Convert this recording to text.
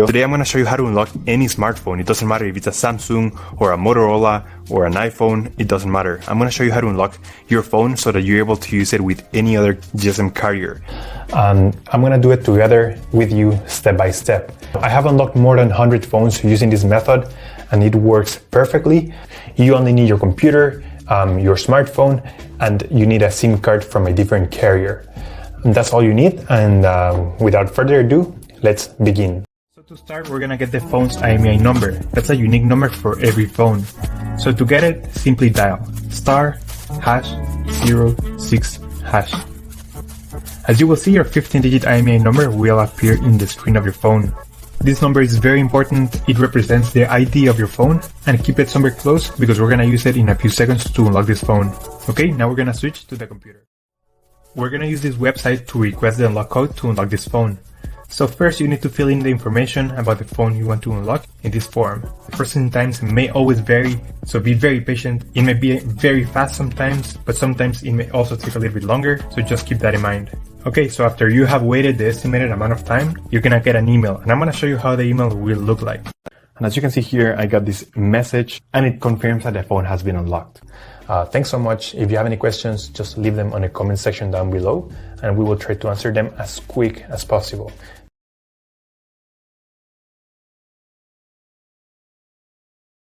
Today I'm going to show you how to unlock any smartphone. It doesn't matter if it's a Samsung or a Motorola or an iPhone, it doesn't matter. I'm going to show you how to unlock your phone so that you're able to use it with any other GSM carrier. I'm going to do it together with you step by step. I have unlocked more than 100 phones using this method and it works perfectly. You only need your computer, your smartphone, and you need a SIM card from a different carrier. And that's all you need, and without further ado, let's begin. So to start, we're gonna get the phone's IMEI number. That's a unique number for every phone. So to get it, simply dial *#06#. As you will see, your 15-digit IMEI number will appear in the screen of your phone. This number is very important. It represents the ID of your phone, and keep it somewhere close because we're gonna use it in a few seconds to unlock this phone. Okay, now we're gonna switch to the computer. We're gonna use this website to request the unlock code to unlock this phone. So first you need to fill in the information about the phone you want to unlock in this form. The processing times may always vary, so be very patient. It may be very fast sometimes, but sometimes it may also take a little bit longer, so just keep that in mind. Okay, so after you have waited the estimated amount of time, you're gonna get an email, and I'm gonna show you how the email will look like. And as you can see here, I got this message, and it confirms that the phone has been unlocked. Thanks so much. If you have any questions, just leave them on the comment section down below, and we will try to answer them as quick as possible.